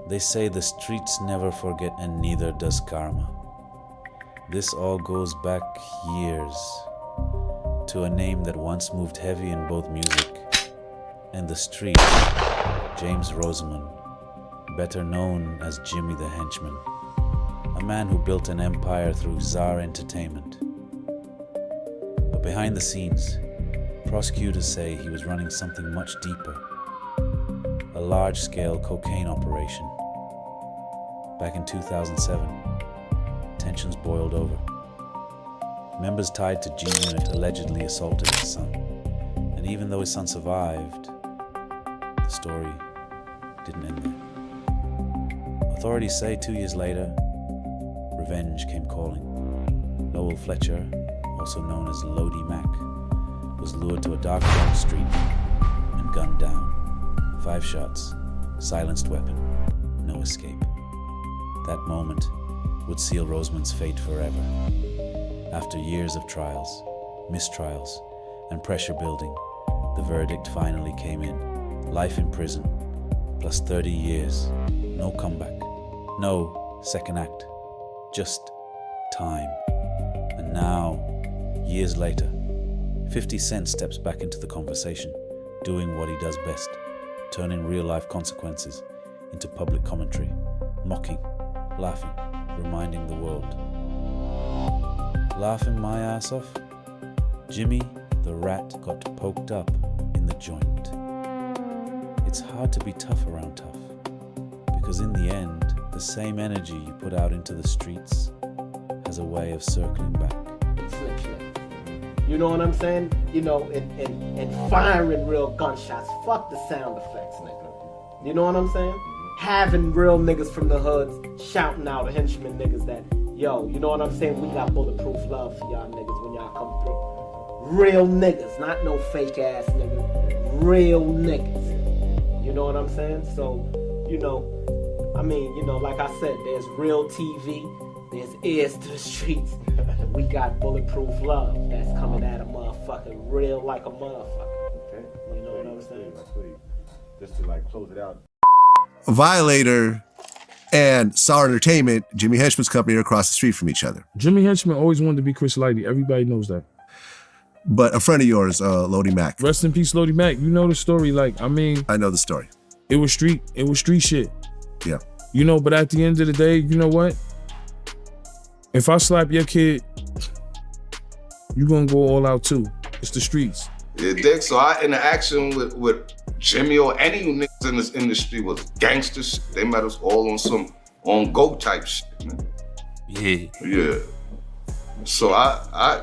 They say the streets never forget and neither does karma. This all goes back years to a name that once moved heavy in both music and the streets, James Roseman, better known as Jimmy the Henchman, a man who built an empire through Czar Entertainment. But behind the scenes, prosecutors say he was running something much deeper, a large-scale cocaine operation. Back in 2007, tensions boiled over. Members tied to G-Unit allegedly assaulted his son, and even though his son survived, the story didn't end there. Authorities say 2 years later, revenge came calling. Lowell Fletcher, also known as Lodi Mac, was lured to a dark street and gunned down. 5 shots, silenced weapon, no escape. That moment would seal Roseman's fate forever. After years of trials, mistrials, and pressure building, the verdict finally came in. Life in prison, plus 30 years. No comeback, no second act, just time. And now, years later, 50 Cent steps back into the conversation, doing what he does best, turning real-life consequences into public commentary, mocking, laughing, reminding the world. Laughing my ass off, Jimmy the Rat got poked up in the joint. It's hard to be tough around tough, because in the end, the same energy you put out into the streets has a way of circling back. You know what I'm saying? You know, and firing real gunshots. Fuck the sound effects, nigga. You know what I'm saying? Having real niggas from the hoods shouting out henchmen niggas that, yo, you know what I'm saying? We got bulletproof love for y'all niggas when y'all come through. Real niggas, not no fake ass niggas. Real niggas. You know what I'm saying? So, you know, I mean, you know, like I said, there's real TV, there's ears to the streets, and we got bulletproof love that's coming at a motherfucking real like a motherfucker. Okay. You know what I'm saying? Just to like close it out. Violator and Czar Entertainment, Jimmy Henchman's company, are across the street from each other. Jimmy Henchman always wanted to be Chris Lighty. Everybody knows that. But a friend of yours, Lodi Mac. Rest in peace, Lodi Mac. You know the story. Like, I mean, I know the story. It was street shit. Yeah. You know, but at the end of the day, you know what? If I slap your kid, you gonna go all out too. It's the streets. Yeah, Dick. So our interaction with Jimmy or any niggas in this industry was gangster shit. They met us all on some on-go type shit, man. Yeah. Yeah. So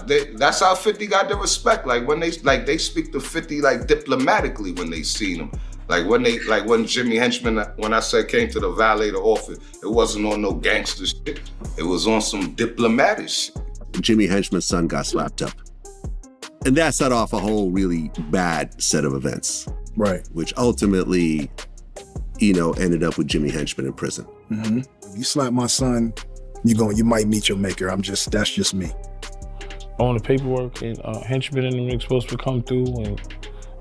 that's how 50 got their respect. Like when they speak to 50 like diplomatically when they seen him. Like when Jimmy Henchman, when I said came to the Violator office, it wasn't on no gangster shit. It was on some diplomatic shit. Jimmy Henchman's son got slapped up. And that set off a whole really bad set of events. Right. Which ultimately, you know, ended up with Jimmy Henchman in prison. Mm-hmm. If you slap my son, you might meet your maker. That's just me. On the paperwork, and Henchman and them were supposed to come through, and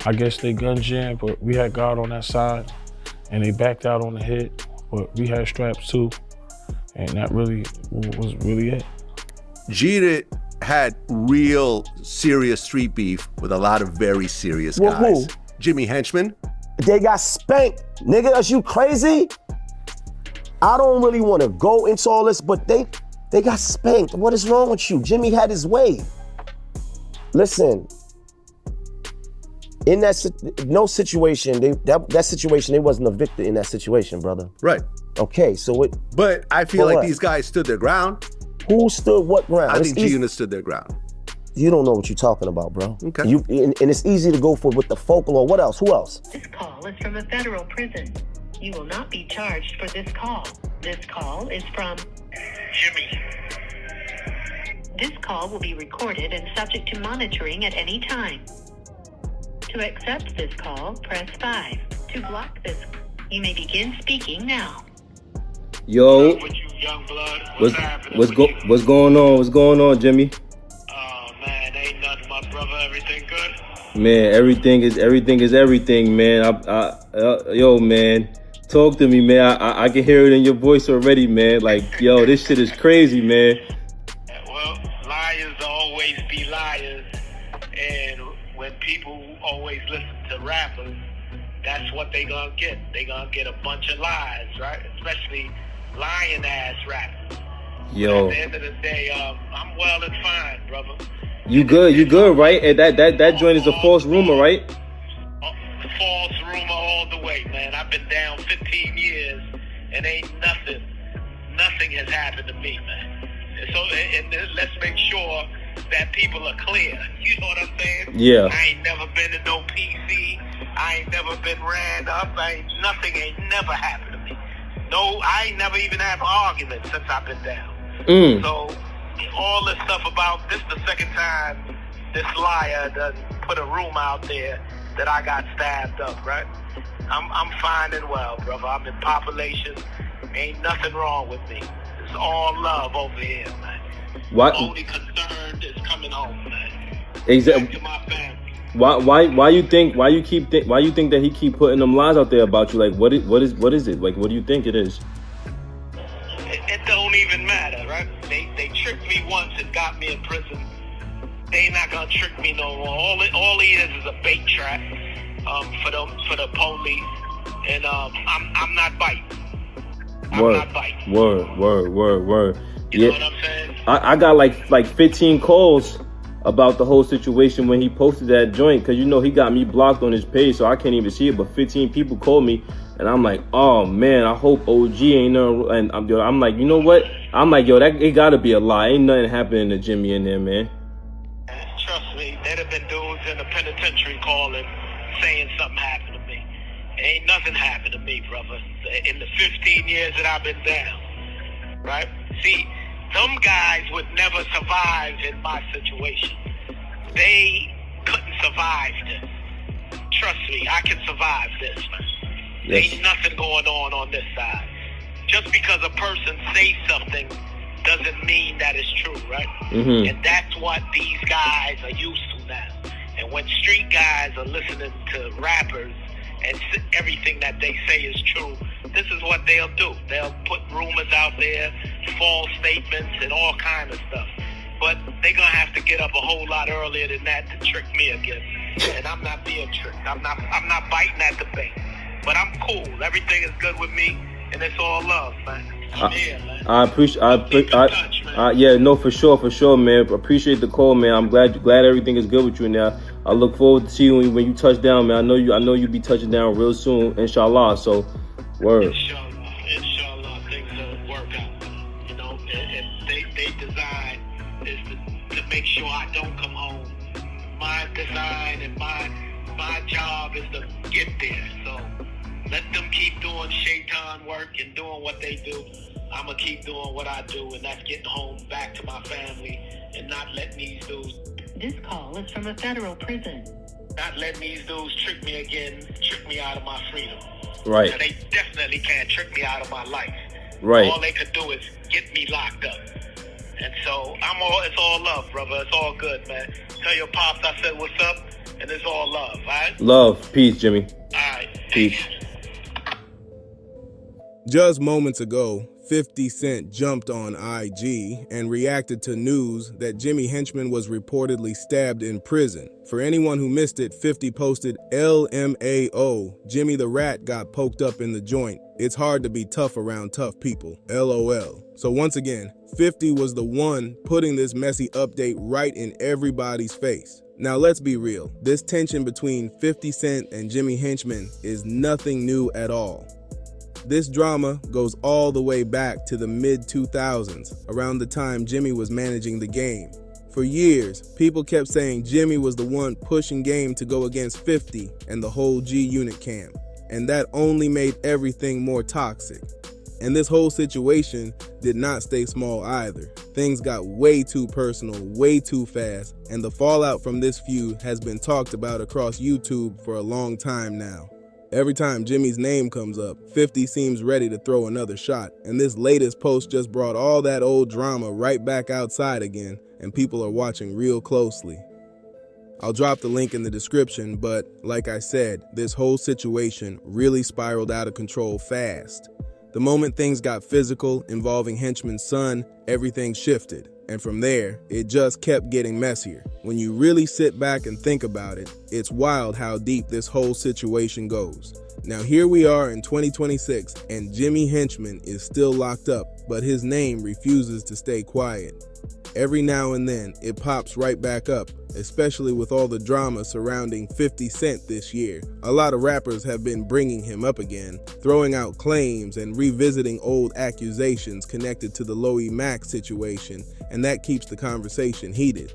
I guess they gun jammed, but we had guard on that side, and they backed out on the hit, but we had straps too, and that really was really it. G-Unit had real serious street beef with a lot of very serious guys. Who? Jimmy Henchman. They got spanked. Nigga, are you crazy? I don't really want to go into all this, but they got spanked. What is wrong with you? Jimmy had his way. Listen, in that situation, that situation, they wasn't a victor in that situation, brother. Right. Okay, so it. But I feel like these guys stood their ground. Who stood what ground? I think G-Unit stood their ground. You don't know what you're talking about, bro. Okay. And it's easy to go for with the folklore. What else? Who else? This call is from a federal prison. You will not be charged for this call. This call is from Jimmy. This call will be recorded and subject to monitoring at any time. To accept this call, press 5. To block this, you may begin speaking now. Yo, what's going on? What's going on, Jimmy? Oh man, ain't nothing, my brother. Everything good? Man, everything is everything, man. Yo, man, talk to me, man. I can hear it in your voice already, man. Like, yo, this shit is crazy, man. Well, liars always be liars, and when people always listen to rappers, that's what they gonna get. They gonna get a bunch of lies, right? Especially lying ass rappers. Yo. But at the end of the day, I'm well and fine, brother. You good, right? And that joint is a false rumor, right? False rumor all the way, man. I've been down 15 years, and ain't nothing has happened to me, man. And so, and let's make sure that people are clear. You know what I'm saying? Yeah. I ain't never been to no PC. I ain't never been ran up. Nothing ain't never happened to me. No, I ain't never even had an argument since I've been down. So, all this stuff about this the second time this liar done put a rumor out there that I got stabbed up, right? I'm fine and well, brother. I'm in population. Ain't nothing wrong with me. It's all love over here, man. What? Only concerned is coming home, man. Exactly. Back to my family. Why you think that he keep putting them lies out there about you? Like, what is it? Like, what do you think it is? It don't even matter, right? They tricked me once and got me in prison. They not gonna trick me no more. All it is a bait trap for the police, and I'm not biting. I'm not biting. Word. You know what I'm saying? I got like 15 calls about the whole situation when he posted that joint, because you know he got me blocked on his page, so I can't even see it. But 15 people called me, and I'm like, oh man, I hope OG ain't no. And I'm like, you know what? I'm like, yo, that it gotta be a lie. Ain't nothing happening to Jimmy in there, man. Trust me, there'd have been dudes in the penitentiary calling, saying something happened to me. Ain't nothing happened to me, brother. In the 15 years that I've been down, right? See, them guys would never survive in my situation. They couldn't survive this. Trust me, I can survive this, man. Yes. Ain't nothing going on this side. Just because a person says something doesn't mean that it's true, right? Mm-hmm. And that's what these guys are used to now. And when street guys are listening to rappers and everything that they say is true, this is what they'll do. They'll put rumors out there, false statements, and all kind of stuff. But they're going to have to get up a whole lot earlier than that to trick me again. And I'm not being tricked. I'm not biting at the bait. But I'm cool. Everything is good with me, and it's all love, man. I'm here, man. I appreciate. Yeah, no, for sure, man. Appreciate the call, man. I'm glad everything is good with you now. I look forward to seeing you when you touch down, man. I know you'll be touching down real soon, inshallah. So, word. Inshallah, things will work out. You know, and they design is to make sure I don't come home. My design and my job is to get there. So let them keep doing shaitan work and doing what they do. I'm going to keep doing what I do, and that's getting home back to my family and not letting these dudes. This call is from a federal prison. Not letting these dudes trick me again, trick me out of my freedom. Right. And they definitely can't trick me out of my life. Right. All they could do is get me locked up. And so it's all love, brother. It's all good, man. Tell your pops I said what's up, and it's all love, all right? Love. Peace, Jimmy. All right. Peace. Just moments ago, 50 Cent jumped on IG and reacted to news that Jimmy Henchman was reportedly stabbed in prison. For anyone who missed it, 50 posted LMAO, Jimmy the Rat got poked up in the joint. It's hard to be tough around tough people, LOL. So once again, 50 was the one putting this messy update right in everybody's face. Now let's be real, this tension between 50 Cent and Jimmy Henchman is nothing new at all. This drama goes all the way back to the mid-2000s, around the time Jimmy was managing the game. For years, people kept saying Jimmy was the one pushing game to go against 50 and the whole G-Unit camp, and that only made everything more toxic. And this whole situation did not stay small either. Things got way too personal, way too fast, and the fallout from this feud has been talked about across YouTube for a long time now. Every time Jimmy's name comes up, 50 seems ready to throw another shot, and this latest post just brought all that old drama right back outside again, and people are watching real closely. I'll drop the link in the description, but like I said, this whole situation really spiraled out of control fast. The moment things got physical involving Henchman's son, everything shifted. And from there, it just kept getting messier. When you really sit back and think about it, it's wild how deep this whole situation goes. Now here we are in 2026, and Jimmy Henchman is still locked up, but his name refuses to stay quiet. Every now and then, it pops right back up, especially with all the drama surrounding 50 Cent this year. A lot of rappers have been bringing him up again, throwing out claims and revisiting old accusations connected to the Loey Mac situation, and that keeps the conversation heated.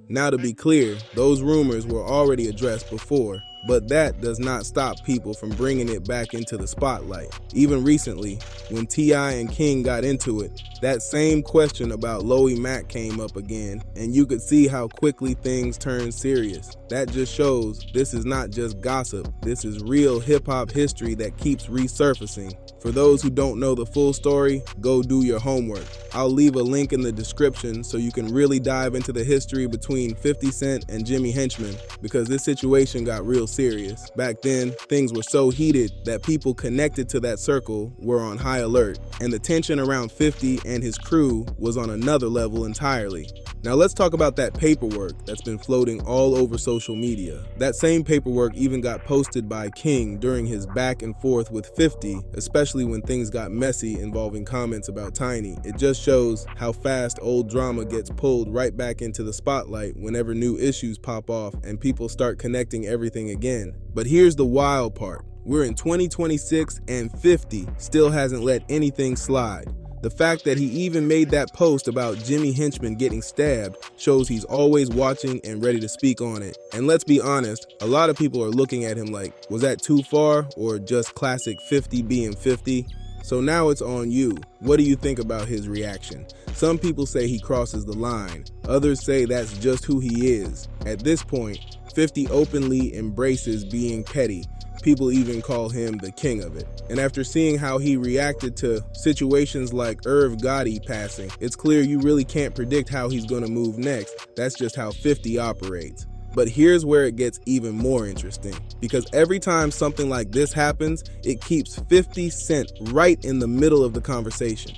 Now to be clear, those rumors were already addressed before, but that does not stop people from bringing it back into the spotlight. Even recently, when T.I. and King got into it, that same question about Loey Mac came up again, and you could see how quickly things turned serious. That just shows this is not just gossip, this is real hip-hop history that keeps resurfacing. For those who don't know the full story, go do your homework. I'll leave a link in the description so you can really dive into the history between 50 Cent and Jimmy Henchman, because this situation got real serious. Back then, things were so heated that people connected to that circle were on high alert, and the tension around 50 and his crew was on another level entirely. Now let's talk about that paperwork that's been floating all over social media. That same paperwork even got posted by King during his back and forth with 50, especially when things got messy involving comments about Tiny. It just shows how fast old drama gets pulled right back into the spotlight whenever new issues pop off and people start connecting everything again. But here's the wild part. We're in 2026 and 50 still hasn't let anything slide. The fact that he even made that post about Jimmy Henchman getting stabbed shows he's always watching and ready to speak on it. And let's be honest, a lot of people are looking at him like, was that too far or just classic 50 being 50? So now it's on you. What do you think about his reaction? Some people say he crosses the line. Others say that's just who he is. At this point, 50 openly embraces being petty. People even call him the king of it. And after seeing how he reacted to situations like Irv Gotti passing, it's clear you really can't predict how he's going to move next. That's just how 50 operates. But here's where it gets even more interesting, because every time something like this happens, it keeps 50 Cent right in the middle of the conversation.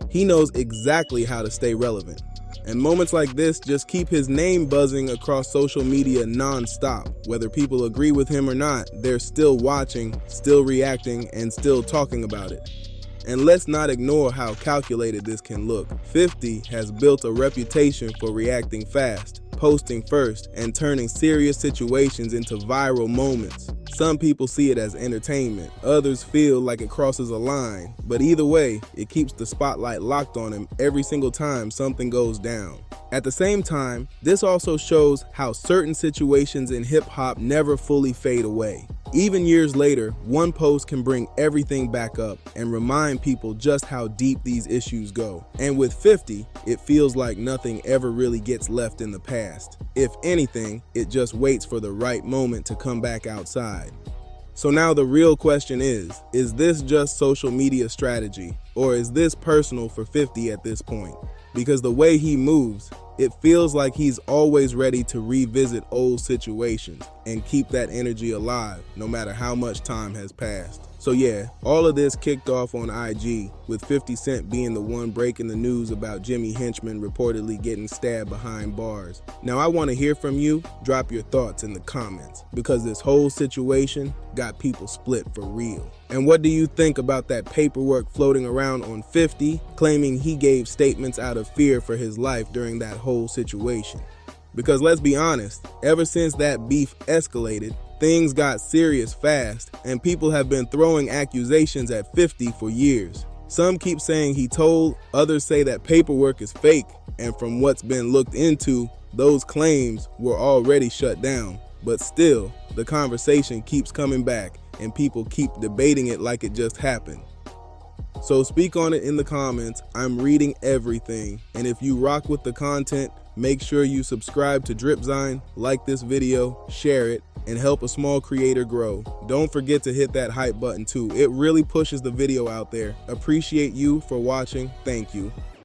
He knows exactly how to stay relevant. And moments like this just keep his name buzzing across social media non-stop. Whether people agree with him or not, they're still watching, still reacting, and still talking about it. And let's not ignore how calculated this can look. 50 has built a reputation for reacting fast, posting first, and turning serious situations into viral moments. Some people see it as entertainment, others feel like it crosses a line, but either way, it keeps the spotlight locked on him every single time something goes down. At the same time, this also shows how certain situations in hip-hop never fully fade away. Even years later, one post can bring everything back up and remind people just how deep these issues go. And with 50, it feels like nothing ever really gets left in the past. If anything, it just waits for the right moment to come back outside. So now the real question is this just social media strategy, or is this personal for 50 at this point? Because the way he moves, it feels like he's always ready to revisit old situations and keep that energy alive no matter how much time has passed. So yeah, all of this kicked off on IG, with 50 Cent being the one breaking the news about Jimmy Henchman reportedly getting stabbed behind bars. Now I want to hear from you. Drop your thoughts in the comments, because this whole situation got people split for real. And what do you think about that paperwork floating around on 50, claiming he gave statements out of fear for his life during that whole situation? Because let's be honest, ever since that beef escalated, things got serious fast, and people have been throwing accusations at 50 for years. Some keep saying he told, others say that paperwork is fake, and from what's been looked into, those claims were already shut down. But still, the conversation keeps coming back, and people keep debating it like it just happened. So speak on it in the comments. I'm reading everything, and if you rock with the content, make sure you subscribe to Dripzine, like this video, share it, and help a small creator grow. Don't forget to hit that hype button too. It really pushes the video out there. Appreciate you for watching. Thank you.